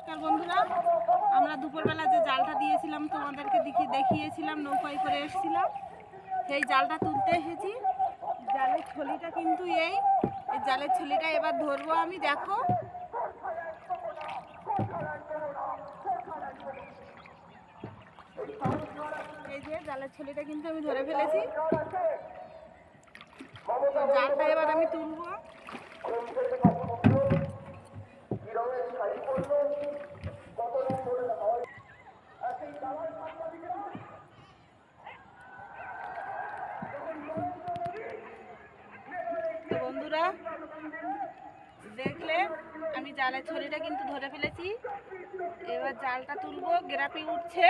নমস্কার বন্ধুরা, আমরা দুপুরবেলা যে জালটা দিয়েছিলাম তোমাদেরকে দেখিয়েছিলাম, নৌকায় করে এসেছিলাম, সেই জালটা তুলতে এসেছি। জালের ছলিটা কিন্তু এই জালের ছলিটা এবার ধরবো আমি। দেখো এই যে জালের ছলিটা কিন্তু আমি ধরে ফেলেছি। জালটা এবার আমি তুলবো। তো বন্ধুরা দেখলে আমি জালের ছড়িটা কিন্তু ধরে ফেলেছি। এবার জালটা তুলবো, গ্রাপি উঠছে।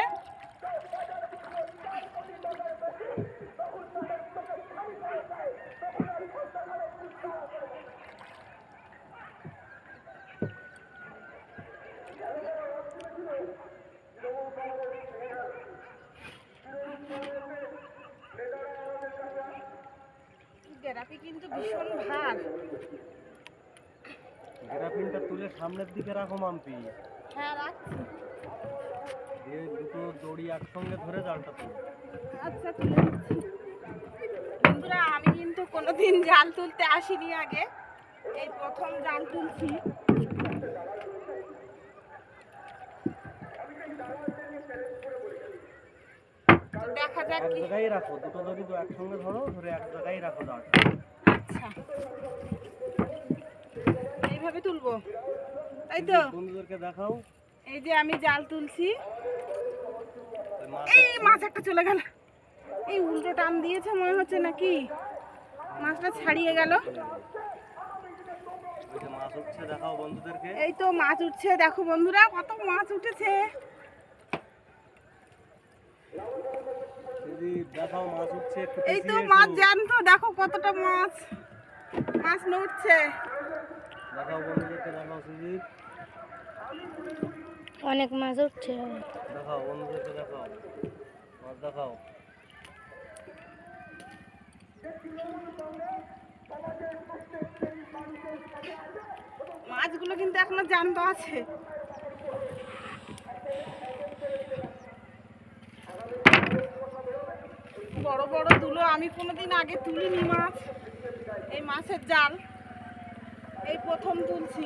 গ্রাপি কিন্তু ভীষণ ভার। গ্রাফিনটা তুলে সামনের দিকে রাখো মাম্পি। হ্যাঁ রাখছি। এই দুটো দড়ি একসঙ্গে ধরে জালটা তুলো। আচ্ছা তুলে দিচ্ছি। বন্ধুরা আমি কিন্তু কোনোদিন জাল তুলতে আসিনি আগে, এই প্রথম জাল তুলছি। দেখা যাক এক কি। জায়গায় রাখো, দুটো দড়ি তো একসঙ্গে ধরো, ধরে এক জায়গায় রাখো জালটা। আচ্ছা এইভাবে তুলবো, তাই তো? বন্ধুদেরকে দেখাও। এই যে আমি জাল তুলছি। এই মাছ একটা চলে গেল, এই উল্টো টান দিয়েছে মনে হচ্ছে, নাকি মাছটা ছাড়িয়ে গেল। মাছ উঠছে, দেখাও বন্ধুদেরকে। এই তো মাছ উঠছে, দেখো বন্ধুরা কত মাছ উঠেছে। দেখাও মাছ উঠছে, এই তো মাছ জ্যান্ত, দেখো কতটা মাছ নড়ছে। দেখাও বন্ধুদেরকে, দেখাও সুজিত, অনেক মাছ উঠছে। দেখাও বন্ধুদেরকে, দেখাও মাছ, দেখাও। মাছগুলো কিন্তু এখনো জ্যান্ত আছে। বড় বড় তুলো, আমি কোনোদিন আগে তুলিনি মাছ। এই মাছের জাল এই প্রথম তুলছি।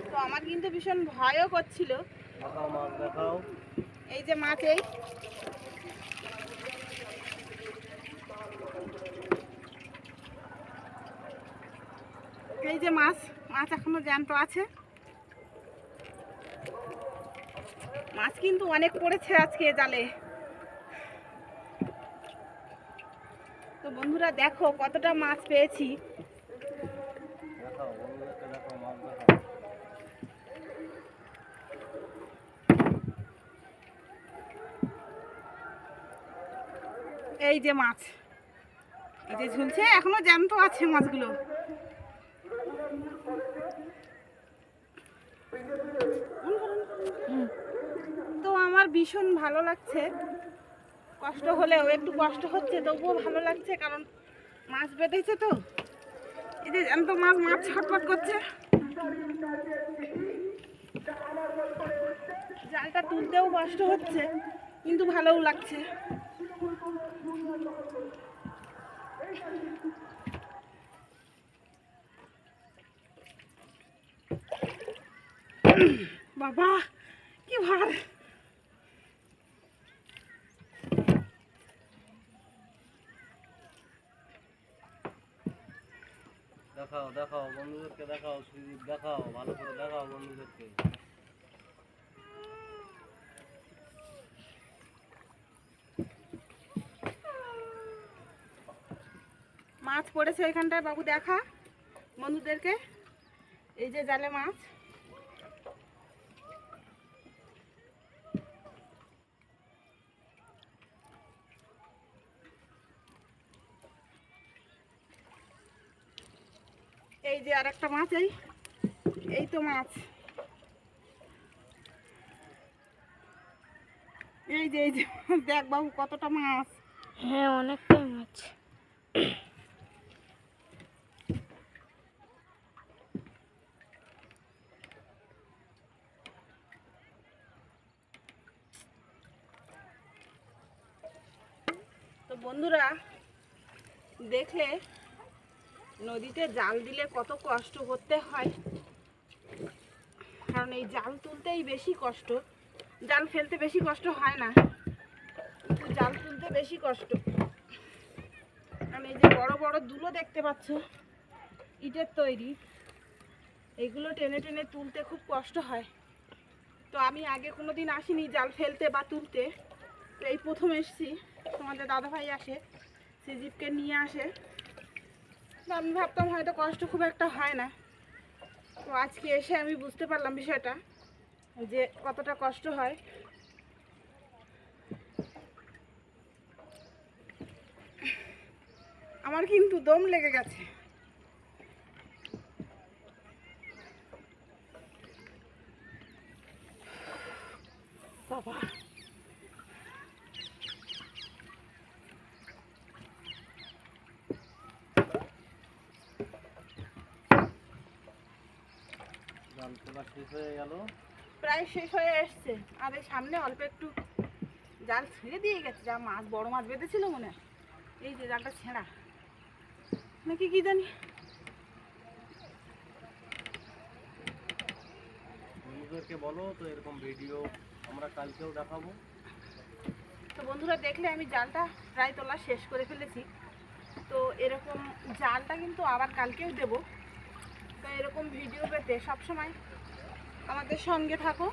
তো আমার কিন্তু ভীষণ ভয়ও করছিল। দেখাও মাছ, দেখাও। এই যে মাছ, এই যে মাছ এখনো জ্যান্ত আছে। মাছ কিন্তু অনেক পড়েছে আজকে জালে। তো বন্ধুরা দেখো কতটা মাছ পেয়েছি। দেখাও বন্ধুদেরকে, দেখাও মাছ, দেখাও। এই যে মাছ, এই যে ঝুলছে, এখনো জ্যান্ত আছে মাছগুলো। তো আমার ভীষণ ভালো লাগছে, কষ্ট হলেও একটু কষ্ট হচ্ছে, তবুও ভালো লাগছে, কারণ মাছ বেঁধেছে। তো এই যে জ্যান্ত মাছ ছটফট করছে। জালটা তুলতেও কষ্ট হচ্ছে, কিন্তু ভালোও লাগছে। বাবা কি ভার। দেখাও, দেখাও বন্ধুদেরকে, দেখাও সুজিত, দেখাও ভালো করে, দেখাও বন্ধুদেরকে। মাছ পড়েছে এখানটায়, বাবু দেখা বন্ধুদেরকে। এই যে জালে মাছ, এই যে আর একটা মাছ, এই তো মাছ, এই যে দেখ বাবু কতটা মাছ। হ্যাঁ অনেকটা মাছ। বন্ধুরা দেখলে নদীতে জাল দিলে কত কষ্ট করতে হয়, কারণ এই জাল তুলতেই বেশি কষ্ট। জাল ফেলতে বেশি কষ্ট হয় না, কিন্তু জাল তুলতে বেশি কষ্ট। কারণ এই যে বড় বড় দুলো দেখতে পাচ্ছ ইটের তৈরি, এইগুলো টেনে টেনে তুলতে খুব কষ্ট হয়। তো আমি আগে কোনো দিন আসিনি জাল ফেলতে বা তুলতে, তো এই প্রথম এসেছি। তোমাদের দাদাভাই আসে, সিজিপকে নিয়ে আসে, তো আমি ভাবতাম হয়তো কষ্ট খুব একটা হয় না। তো আজকে এসে আমি বুঝতে পারলাম বিষয়টা যে কতটা কষ্ট হয়। আমার কিন্তু দম লেগে গেছে। বাবা, জাল তোলা শেষ হয়ে গেল। প্রায় শেষ হয়ে এসছে। আর এই সামনে অল্প একটু জাল ছেড়ে দিয়ে গেছে, যা মাছ, বড় মাছ বেঁধেছিল মনে হয়। এই যে জালটা ছেঁড়া নাকি কি জানি। বন্ধুদেরকে বলো তো এরকম ভিডিও আমরা কালকেও দেখাবো। তো বন্ধুরা দেখলে আমি জালটা প্রায় তোলা শেষ করে ফেলেছি। তো এরকম জালটা কিন্তু আবার কালকেও দেবো। তো এরকম ভিডিও পেতে সবসময় আমাদের সঙ্গে থাকো।